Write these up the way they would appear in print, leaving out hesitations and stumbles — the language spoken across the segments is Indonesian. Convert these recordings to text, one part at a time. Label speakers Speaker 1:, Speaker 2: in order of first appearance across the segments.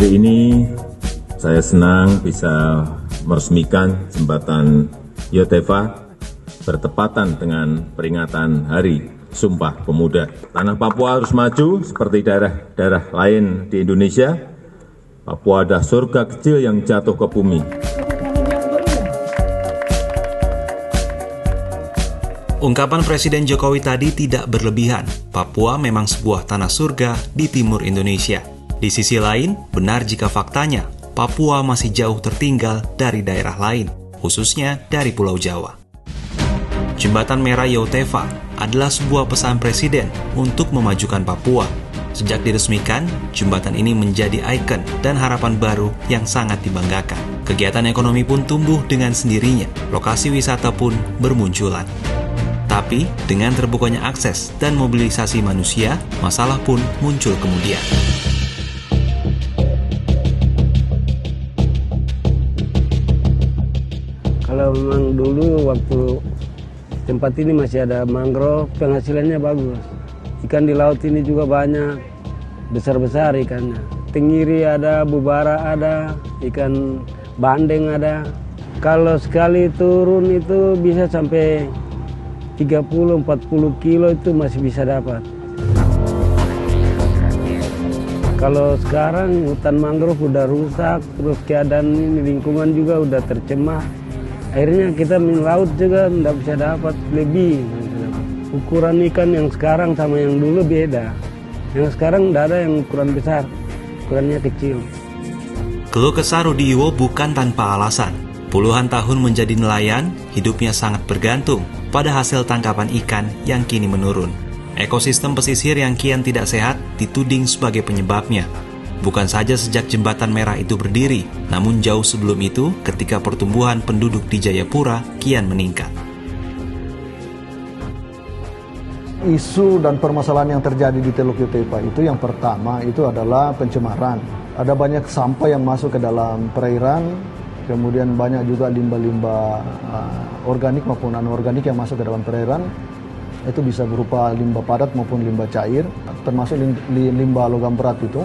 Speaker 1: Hari ini saya senang bisa meresmikan jembatan Yotefa bertepatan dengan peringatan Hari Sumpah Pemuda. Tanah Papua harus maju seperti daerah-daerah lain di Indonesia. Papua adalah surga kecil yang jatuh ke bumi.
Speaker 2: Ungkapan Presiden Jokowi tadi tidak berlebihan. Papua memang sebuah tanah surga di timur Indonesia. Di sisi lain, benar jika faktanya Papua masih jauh tertinggal dari daerah lain, khususnya dari Pulau Jawa. Jembatan Merah Yotefa adalah sebuah pesan Presiden untuk memajukan Papua. Sejak diresmikan, jembatan ini menjadi ikon dan harapan baru yang sangat dibanggakan. Kegiatan ekonomi pun tumbuh dengan sendirinya, lokasi wisata pun bermunculan. Tapi, dengan terbukanya akses dan mobilisasi manusia, masalah pun muncul kemudian.
Speaker 3: Kalau memang dulu waktu tempat ini masih ada mangrove, penghasilannya bagus. Ikan di laut ini juga banyak, besar-besar ikannya. Tenggiri ada, bubara ada, ikan bandeng ada. Kalau sekali turun itu bisa sampai 30-40 kilo itu masih bisa dapat. Kalau sekarang hutan mangrove udah rusak, terus keadaan ini lingkungan juga udah tercemar. Akhirnya kita main laut juga nggak bisa dapat lebih. Ukuran ikan yang sekarang sama yang dulu beda. Yang sekarang nggak ada yang ukuran besar, ukurannya kecil.
Speaker 2: Keluh kesah Rudi Iwo bukan tanpa alasan. Puluhan tahun menjadi nelayan, hidupnya sangat bergantung pada hasil tangkapan ikan yang kini menurun. Ekosistem pesisir yang kian tidak sehat dituding sebagai penyebabnya. Bukan saja sejak jembatan merah itu berdiri, namun jauh sebelum itu ketika pertumbuhan penduduk di Jayapura kian meningkat.
Speaker 4: Isu dan permasalahan yang terjadi di Teluk Yotefa itu yang pertama itu adalah pencemaran. Ada banyak sampah yang masuk ke dalam perairan, kemudian banyak juga limbah-limbah organik maupun anorganik yang masuk ke dalam perairan. Itu bisa berupa limbah padat maupun limbah cair, termasuk limbah logam berat itu.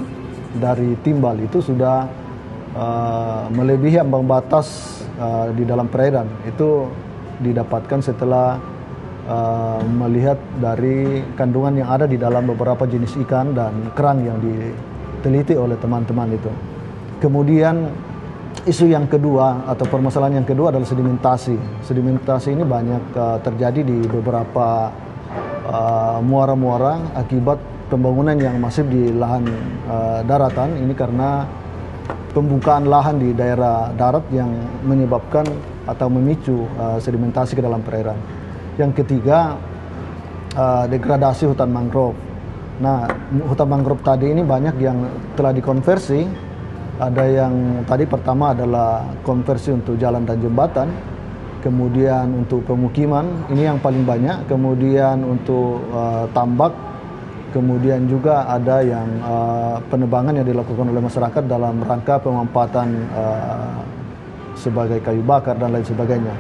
Speaker 4: Dari timbal itu sudah melebihi ambang batas di dalam perairan. Itu didapatkan setelah melihat dari kandungan yang ada di dalam beberapa jenis ikan dan kerang yang diteliti oleh teman-teman itu. Kemudian isu yang kedua atau permasalahan yang kedua adalah sedimentasi. Sedimentasi ini banyak terjadi di beberapa muara-muara akibat pembangunan yang masif di lahan daratan. Ini karena pembukaan lahan di daerah darat yang menyebabkan atau memicu sedimentasi ke dalam perairan. Yang ketiga, degradasi hutan mangrove. Nah, hutan mangrove tadi ini banyak yang telah dikonversi. Ada yang tadi pertama adalah konversi untuk jalan dan jembatan, kemudian untuk pemukiman, ini yang paling banyak, kemudian untuk tambak, kemudian juga ada yang penebangan yang dilakukan oleh masyarakat dalam rangka pemanfaatan sebagai kayu bakar dan lain sebagainya.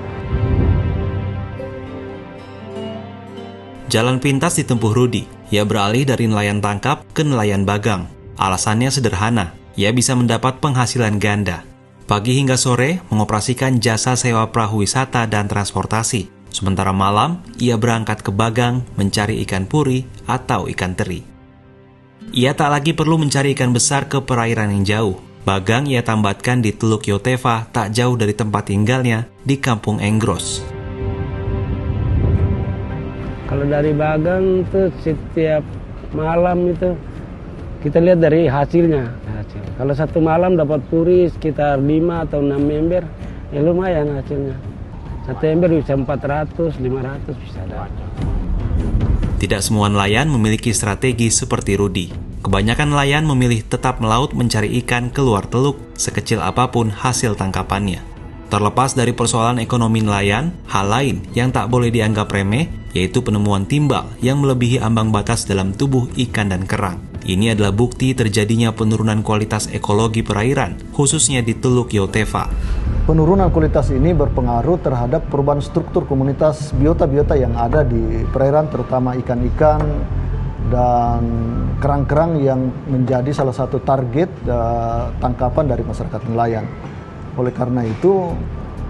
Speaker 2: Jalan pintas ditempuh Rudi. Ia beralih dari nelayan tangkap ke nelayan bagang. Alasannya sederhana, ia bisa mendapat penghasilan ganda. Pagi hingga sore mengoperasikan jasa sewa perahu wisata dan transportasi. Sementara malam, ia berangkat ke bagang mencari ikan puri atau ikan teri. Ia tak lagi perlu mencari ikan besar ke perairan yang jauh. Bagang ia tambatkan di Teluk Yotefa tak jauh dari tempat tinggalnya di Kampung Enggros.
Speaker 3: Kalau dari bagang itu setiap malam itu kita lihat dari hasilnya. Kalau satu malam dapat puri sekitar 5 atau 6 ember, ya lumayan hasilnya. Satu ember bisa 400, 500 bisa dapat.
Speaker 2: Tidak semua nelayan memiliki strategi seperti Rudi. Kebanyakan nelayan memilih tetap melaut mencari ikan keluar teluk sekecil apapun hasil tangkapannya. Terlepas dari persoalan ekonomi nelayan, hal lain yang tak boleh dianggap remeh yaitu penemuan timbal yang melebihi ambang batas dalam tubuh ikan dan kerang. Ini adalah bukti terjadinya penurunan kualitas ekologi perairan, khususnya di Teluk Yotefa.
Speaker 4: Penurunan kualitas ini berpengaruh terhadap perubahan struktur komunitas biota-biota yang ada di perairan, terutama ikan-ikan dan kerang-kerang yang menjadi salah satu target tangkapan dari masyarakat nelayan. Oleh karena itu,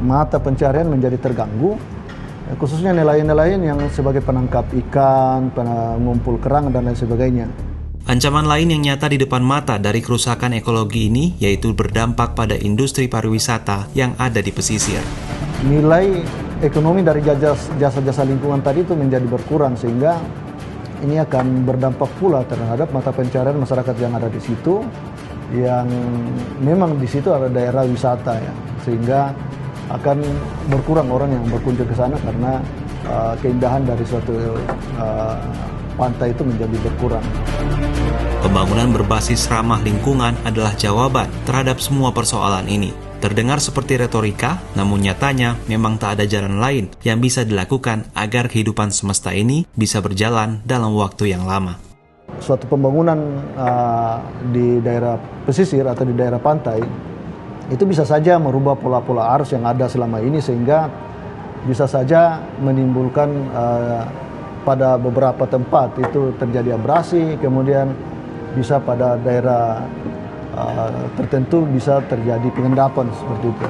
Speaker 4: mata pencarian menjadi terganggu, khususnya nelayan-nelayan yang sebagai penangkap ikan, pengumpul kerang, dan lain sebagainya.
Speaker 2: Ancaman lain yang nyata di depan mata dari kerusakan ekologi ini yaitu berdampak pada industri pariwisata yang ada di pesisir.
Speaker 4: Nilai ekonomi dari jasa-jasa lingkungan tadi itu menjadi berkurang, sehingga ini akan berdampak pula terhadap mata pencarian masyarakat yang ada di situ, yang memang di situ ada daerah wisata ya, sehingga akan berkurang orang yang berkunjung ke sana karena keindahan dari suatu pantai itu menjadi berkurang.
Speaker 2: Pembangunan berbasis ramah lingkungan adalah jawaban terhadap semua persoalan ini. Terdengar seperti retorika, namun nyatanya memang tak ada jalan lain yang bisa dilakukan agar kehidupan semesta ini bisa berjalan dalam waktu yang lama.
Speaker 4: Suatu pembangunan di daerah pesisir atau di daerah pantai itu bisa saja merubah pola-pola arus yang ada selama ini, sehingga bisa saja menimbulkan pada beberapa tempat itu terjadi abrasi, kemudian bisa pada daerah tertentu bisa terjadi pengendapan seperti itu.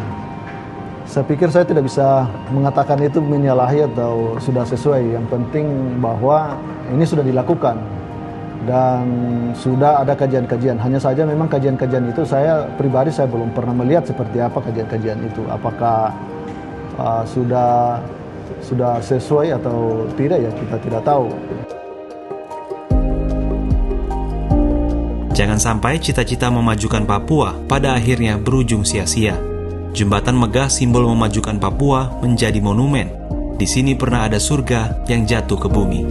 Speaker 4: Saya pikir saya tidak bisa mengatakan itu menyalahi atau sudah sesuai. Yang penting bahwa ini sudah dilakukan dan sudah ada kajian-kajian. Hanya saja memang kajian-kajian itu saya pribadi belum pernah melihat seperti apa kajian-kajian itu. Apakah sudah sesuai atau tidak ya, kita tidak tahu.
Speaker 2: Jangan sampai cita-cita memajukan Papua pada akhirnya berujung sia-sia. Jembatan megah simbol memajukan Papua menjadi monumen. Di sini pernah ada surga yang jatuh ke bumi.